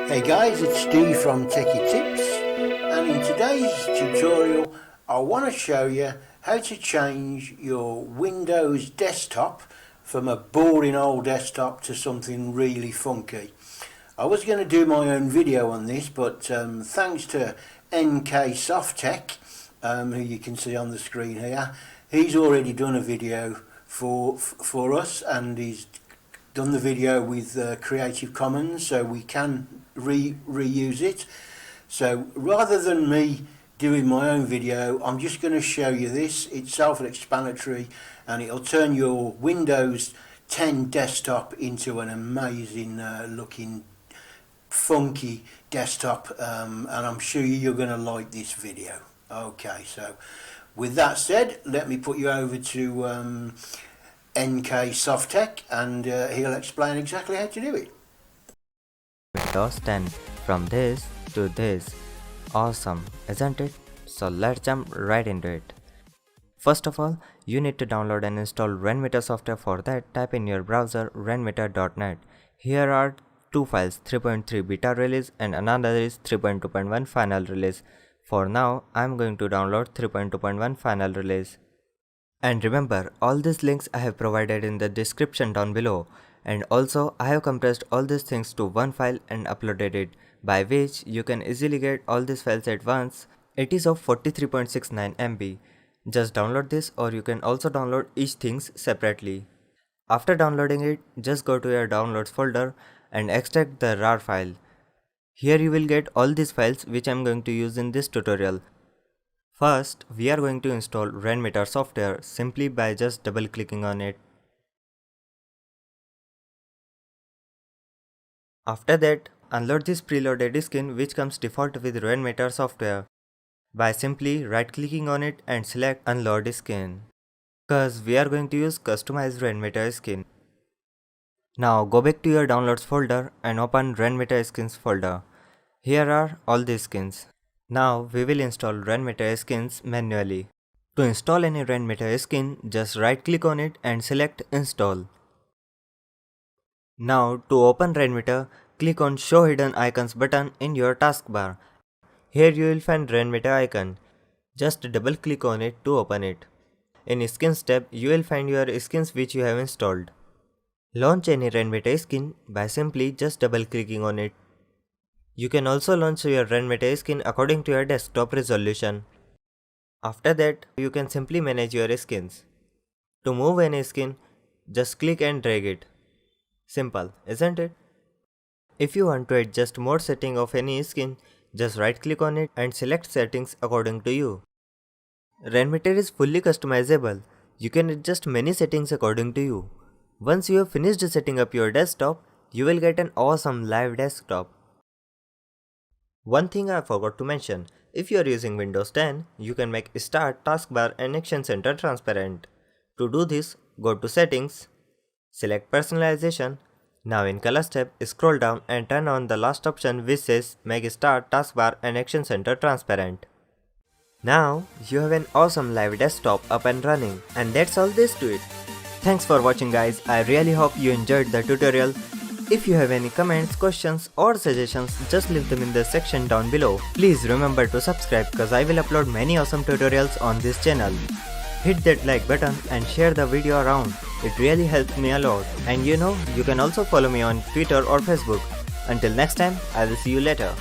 Hey guys, it's Steve from Techie Tips, and in today's tutorial I want to show you how to change your Windows desktop from a boring old desktop to something really funky. I was going to do my own video on this, but thanks to NK Softech, who you can see on the screen here, he's already done a video for us, and he's done the video with Creative Commons, so we can reuse it. So rather than me doing my own video, I'm just going to show you this. It's self-explanatory, and it'll turn your Windows 10 desktop into an amazing looking funky desktop, and I'm sure you're going to like this video. Okay, so with that said, let me put you over to NK Softech, and he'll explain exactly how to do it. Windows 10 from this to this. Awesome, isn't it? So let's jump right into it. First of all, you need to download and install Rainmeter software. For that, type in your browser rainmeter.net. Here are two files, 3.3 beta release and another is 3.2.1 final release. For now, I'm going to download 3.2.1 final release. And remember, all these links I have provided in the description down below, and also I have compressed all these things to one file and uploaded it, by which you can easily get all these files at once. It is of 43.69 MB. Just download this, or you can also download each things separately. After downloading it, just go to your downloads folder and extract the RAR file. Here you will get all these files which I am going to use in this tutorial. First, we are going to install Rainmeter software simply by just double clicking on it. After that, unload this preloaded skin which comes default with Rainmeter software by simply right clicking on it and select unload skin, because we are going to use customized Rainmeter skin. Now go back to your downloads folder and open Rainmeter skins folder. Here are all these skins. Now we will install Rainmeter skins manually. To install any Rainmeter skin, just right click on it and select install. Now to open Rainmeter, click on show hidden icons button in your taskbar. Here you will find Rainmeter icon. Just double click on it to open it. In skins tab, you will find your skins which you have installed. Launch any Rainmeter skin by simply just double clicking on it. You can also launch your Rainmeter skin according to your desktop resolution. After that, you can simply manage your skins. To move any skin, just click and drag it. Simple, isn't it? If you want to adjust more setting of any skin, just right click on it and select settings according to you. Rainmeter is fully customizable. You can adjust many settings according to you. Once you have finished setting up your desktop, you will get an awesome live desktop. One thing I forgot to mention, if you are using Windows 10, you can make Start, Taskbar and Action Center transparent. To do this, go to Settings, select Personalization. Now in Colors tab, scroll down and turn on the last option which says Make Start, Taskbar and Action Center transparent. Now you have an awesome live desktop up and running, and that's all there is to it. Thanks for watching guys, I really hope you enjoyed the tutorial. If you have any comments, questions or suggestions, just leave them in the section down below. Please remember to subscribe, cause I will upload many awesome tutorials on this channel. Hit that like button and share the video around, it really helps me a lot. And you can also follow me on Twitter or Facebook. Until next time, I will see you later.